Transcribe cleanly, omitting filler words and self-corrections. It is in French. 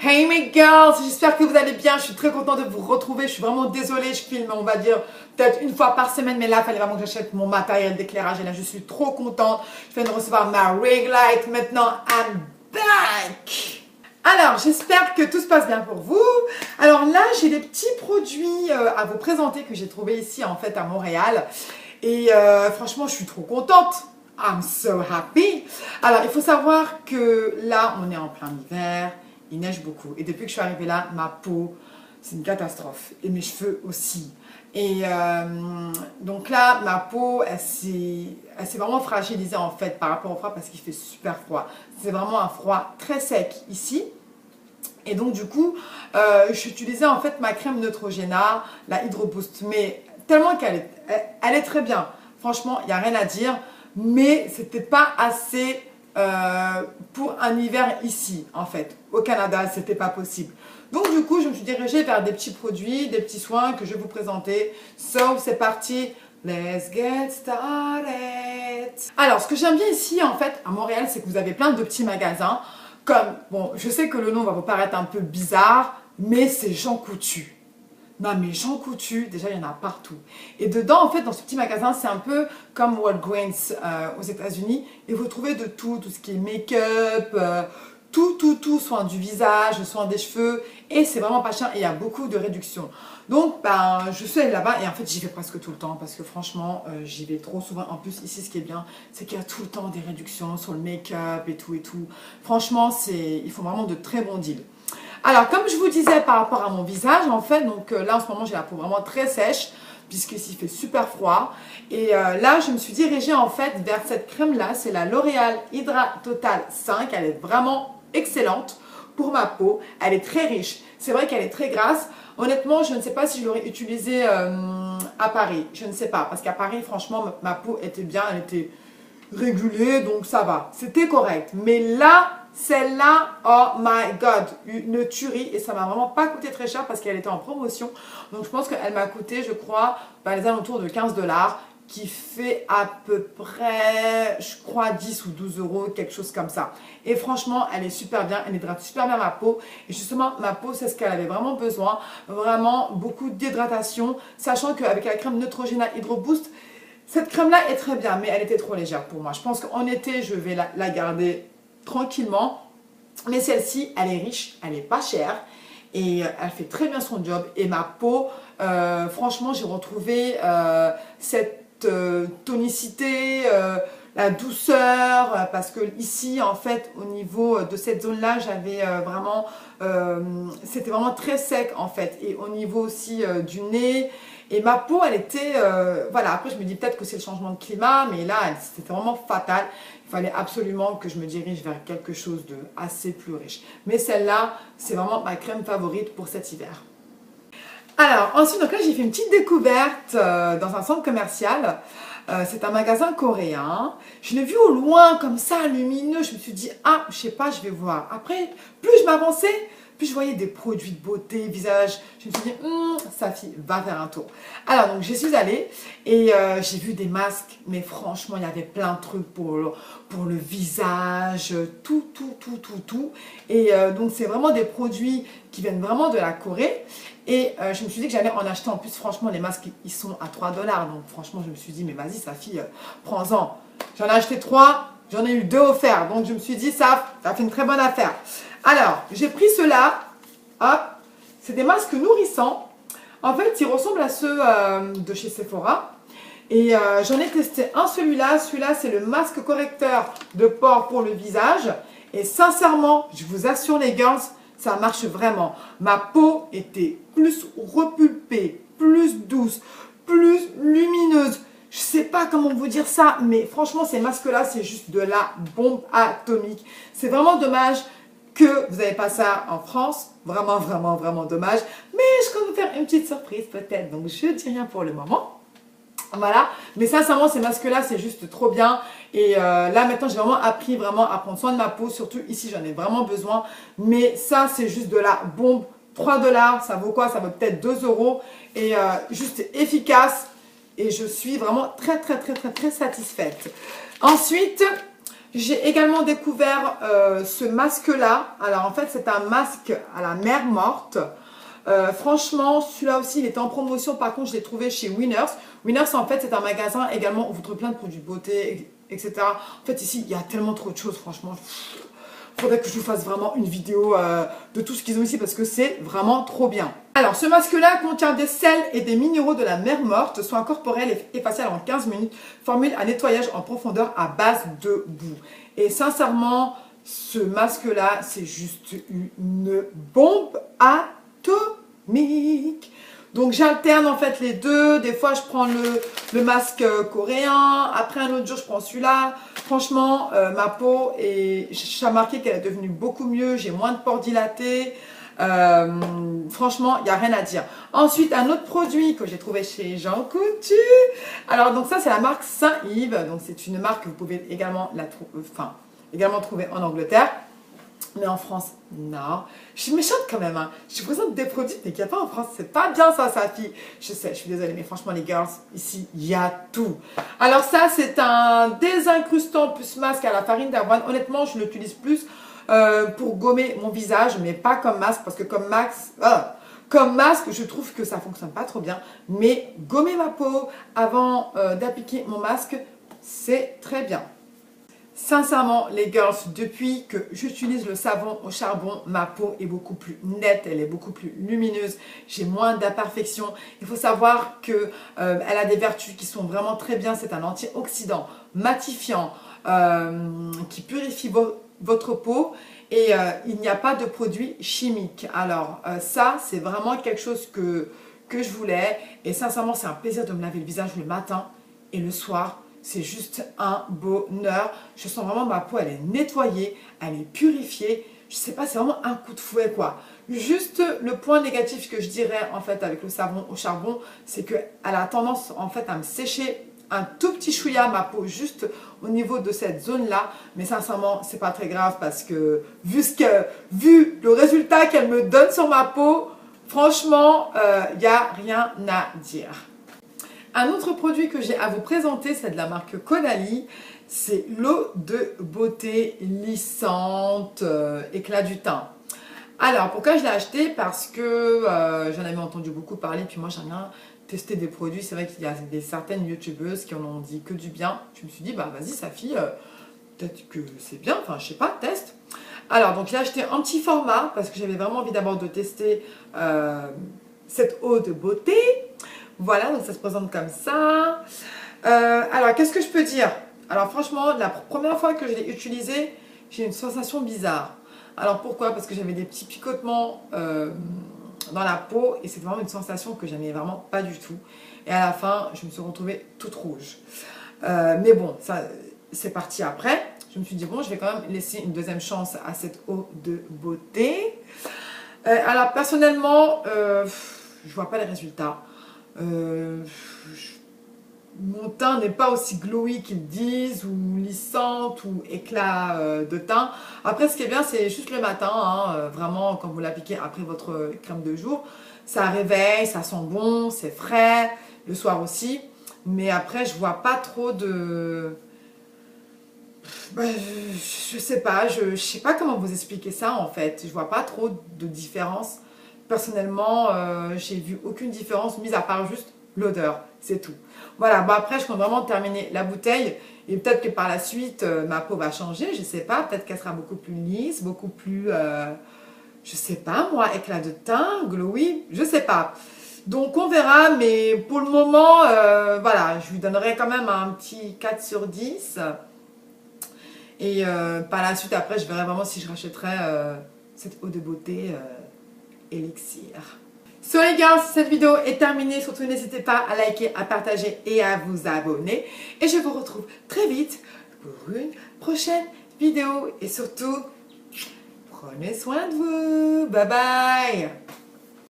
Hey mes girls, j'espère que vous allez bien, je suis très contente de vous retrouver, je suis vraiment désolée, je filme on va dire peut-être une fois par semaine, mais là il fallait vraiment que j'achète mon matériel d'éclairage et là je suis trop contente, je viens de recevoir ma ring light, maintenant I'm back. Alors j'espère que tout se passe bien pour vous. Alors là j'ai des petits produits à vous présenter que j'ai trouvé ici en fait à Montréal et franchement je suis trop contente. I'm so happy. Alors il faut savoir que là on est en plein hiver. Il neige beaucoup. Et depuis que je suis arrivée là, ma peau, c'est une catastrophe. Et mes cheveux aussi. Et donc là, ma peau, elle s'est vraiment fragilisée en fait par rapport au froid parce qu'il fait super froid. C'est vraiment un froid très sec ici. Et donc du coup, j'utilisais en fait ma crème Neutrogena, la Hydro Boost. Mais tellement qu'elle est très bien. Franchement, il n'y a rien à dire. Mais c'était pas assez... pour un hiver ici en fait au Canada c'était pas possible, donc du coup je me suis dirigée vers des petits produits, des petits soins que je vais vous présenter. So c'est parti, let's get started. Alors ce que j'aime bien ici en fait à Montréal, c'est que vous avez plein de petits magasins comme, bon je sais que le nom va vous paraître un peu bizarre, mais c'est Jean Coutu. Non mais Jean Coutu, déjà il y en a partout. Et dedans en fait dans ce petit magasin c'est un peu comme Walgreens aux États-Unis. Et vous trouvez de tout ce qui est make-up, tout, soin du visage, soin des cheveux. Et c'est vraiment pas cher et il y a beaucoup de réductions. Donc ben, je suis allée là-bas et en fait j'y vais presque tout le temps parce que franchement j'y vais trop souvent. En plus ici ce qui est bien c'est qu'il y a tout le temps des réductions sur le make-up et tout. Franchement ils font vraiment de très bons deals. Alors, comme je vous disais par rapport à mon visage, en fait, donc là en ce moment j'ai la peau vraiment très sèche puisqu'ici il fait super froid. Et là, je me suis dirigée en fait vers cette crème-là, c'est la L'Oréal Hydra Total 5. Elle est vraiment excellente pour ma peau, elle est très riche. C'est vrai qu'elle est très grasse. Honnêtement, je ne sais pas si je l'aurais utilisée à Paris, je ne sais pas. Parce qu'à Paris, franchement, ma peau était bien, elle était régulée, donc ça va. C'était correct. Mais là... celle-là, oh my god, une tuerie et ça m'a vraiment pas coûté très cher parce qu'elle était en promotion. Donc je pense qu'elle m'a coûté, je crois, les alentours de 15 $, qui fait à peu près, je crois, 10 ou 12 euros, quelque chose comme ça. Et franchement, elle est super bien, elle hydrate super bien ma peau. Et justement, ma peau, c'est ce qu'elle avait vraiment besoin. Vraiment beaucoup d'hydratation, sachant qu'avec la crème Neutrogena Hydro Boost, cette crème-là est très bien, mais elle était trop légère pour moi. Je pense qu'en été, je vais la garder tranquillement, mais celle-ci elle est riche, elle est pas chère et elle fait très bien son job. Et ma peau, franchement j'ai retrouvé cette tonicité, la douceur, parce que ici en fait au niveau de cette zone là j'avais vraiment c'était vraiment très sec en fait, et au niveau aussi du nez. Et ma peau, elle était, voilà, après je me dis peut-être que c'est le changement de climat, mais là, c'était vraiment fatal. Il fallait absolument que je me dirige vers quelque chose de assez plus riche. Mais celle-là, c'est vraiment ma crème favorite pour cet hiver. Alors, ensuite, donc là, j'ai fait une petite découverte dans un centre commercial. C'est un magasin coréen. Je l'ai vu au loin, comme ça, lumineux. Je me suis dit, ah, je sais pas, je vais voir. Après, plus je m'avançais, puis je voyais des produits de beauté, visage. Je me suis dit, Safi, va faire un tour. Alors, donc, j'y suis allée et j'ai vu des masques. Mais franchement, il y avait plein de trucs pour le visage, tout. Et donc, c'est vraiment des produits qui viennent vraiment de la Corée. Et je me suis dit que j'allais en acheter. En plus, franchement, les masques, ils sont à 3 $. Donc, franchement, je me suis dit, mais vas-y, Safi, prends-en. J'en ai acheté 3, j'en ai eu 2 offerts. Donc, je me suis dit, ça fait une très bonne affaire. Alors, j'ai pris ceux-là, hop, c'est des masques nourrissants. En fait, ils ressemblent à ceux de chez Sephora. Et j'en ai testé un, celui-là, c'est le masque correcteur de pores pour le visage. Et sincèrement, je vous assure les girls, ça marche vraiment. Ma peau était plus repulpée, plus douce, plus lumineuse. Je sais pas comment vous dire ça, mais franchement, ces masques-là, c'est juste de la bombe atomique. C'est vraiment dommage que vous n'avez pas ça en France, vraiment dommage, mais je compte vous faire une petite surprise peut-être, donc je ne dis rien pour le moment. Voilà, mais sincèrement ces masques là c'est juste trop bien. Et là maintenant j'ai vraiment appris à prendre soin de ma peau, surtout ici j'en ai vraiment besoin. Mais ça c'est juste de la bombe, 3 $, ça vaut quoi? Ça vaut peut-être 2 € et juste efficace. Et je suis vraiment très satisfaite. Ensuite, J'ai également découvert ce masque-là. Alors en fait, c'est un masque à la mer morte. Franchement, celui-là aussi, il était en promotion. Par contre, je l'ai trouvé chez Winners. Winners, en fait, c'est un magasin également où vous trouvez plein de produits de beauté, etc. En fait, ici, il y a tellement trop de choses, franchement. Il faudrait que je vous fasse vraiment une vidéo de tout ce qu'ils ont ici parce que c'est vraiment trop bien. Alors, ce masque-là contient des sels et des minéraux de la mer morte, soins corporels et faciales en 15 minutes, formule à nettoyage en profondeur à base de boue. Et sincèrement, ce masque-là, c'est juste une bombe atomique. Donc j'alterne en fait les deux. Des fois je prends le masque coréen. Après un autre jour je prends celui-là. Franchement ma peau est... J'ai remarqué qu'elle est devenue beaucoup mieux. J'ai moins de pores dilatés. Franchement il n'y a rien à dire. Ensuite un autre produit que j'ai trouvé chez Jean Coutu. Alors donc ça c'est la marque Saint-Yves. Donc c'est une marque que vous pouvez également trouver en Angleterre. Mais en France, non. Je suis méchante quand même. Hein. Je vous présente des produits, mais qu'il n'y a pas en France. C'est pas bien ça, Safi. Je sais, je suis désolée, mais franchement, les girls, ici, il y a tout. Alors ça, c'est un désincrustant plus masque à la farine d'avoine. Honnêtement, je l'utilise plus pour gommer mon visage, mais pas comme masque, parce que comme masque, je trouve que ça fonctionne pas trop bien. Mais gommer ma peau avant d'appliquer mon masque, c'est très bien. Sincèrement, les girls, depuis que j'utilise le savon au charbon, ma peau est beaucoup plus nette, elle est beaucoup plus lumineuse, j'ai moins d'imperfections. Il faut savoir qu'elle a des vertus qui sont vraiment très bien. C'est un antioxydant matifiant qui purifie votre peau et il n'y a pas de produits chimiques. Alors ça, c'est vraiment quelque chose que je voulais et sincèrement, c'est un plaisir de me laver le visage le matin et le soir. C'est juste un bonheur. Je sens vraiment ma peau, elle est nettoyée, elle est purifiée. Je sais pas, c'est vraiment un coup de fouet quoi. Juste le point négatif que je dirais en fait avec le savon au charbon, c'est qu'elle a tendance en fait à me sécher un tout petit chouïa ma peau juste au niveau de cette zone là. Mais sincèrement, c'est pas très grave parce que vu le résultat qu'elle me donne sur ma peau, franchement, il n'y a rien à dire. Un autre produit que j'ai à vous présenter, c'est de la marque Caudalie. C'est l'eau de beauté lissante, éclat du teint. Alors, pourquoi je l'ai acheté? Parce que j'en avais entendu beaucoup parler, puis moi j'aime bien tester des produits. C'est vrai qu'il y a certaines youtubeuses qui en ont dit que du bien. Je me suis dit, bah vas-y Safi, peut-être que c'est bien, enfin je sais pas, teste. Alors, donc je l'ai acheté en petit format parce que j'avais vraiment envie d'abord de tester cette eau de beauté. Voilà, donc ça se présente comme ça. Alors, qu'est-ce que je peux dire? Alors, franchement, la première fois que je l'ai utilisé, j'ai une sensation bizarre. Alors, pourquoi? Parce que j'avais des petits picotements dans la peau et c'est vraiment une sensation que j'aimais vraiment pas du tout. Et à la fin, je me suis retrouvée toute rouge. Mais bon, ça, c'est parti après. Je me suis dit, bon, je vais quand même laisser une deuxième chance à cette eau de beauté. Alors, personnellement, je vois pas les résultats. Mon teint n'est pas aussi glowy qu'ils disent, ou lissante, ou éclat de teint. Après, ce qui est bien, c'est juste le matin, hein, vraiment, quand vous l'appliquez après votre crème de jour, ça réveille, ça sent bon, c'est frais, le soir aussi. Mais après, je vois pas trop de... je sais pas, je sais pas comment vous expliquer ça en fait. Je vois pas trop de différence. Personnellement, j'ai vu aucune différence, mis à part juste l'odeur, c'est tout. Voilà, bon après je compte vraiment terminer la bouteille et peut-être que par la suite ma peau va changer, je sais pas, peut-être qu'elle sera beaucoup plus lisse, beaucoup plus, je sais pas moi, éclat de teint, glowy, je sais pas. Donc on verra, mais pour le moment, voilà, je lui donnerai quand même un petit 4 sur 10. Et par la suite, après, je verrai vraiment si je rachèterai cette eau de beauté Elixir. So les gars, cette vidéo est terminée. Surtout, n'hésitez pas à liker, à partager et à vous abonner. Et je vous retrouve très vite pour une prochaine vidéo. Et surtout, prenez soin de vous. Bye bye.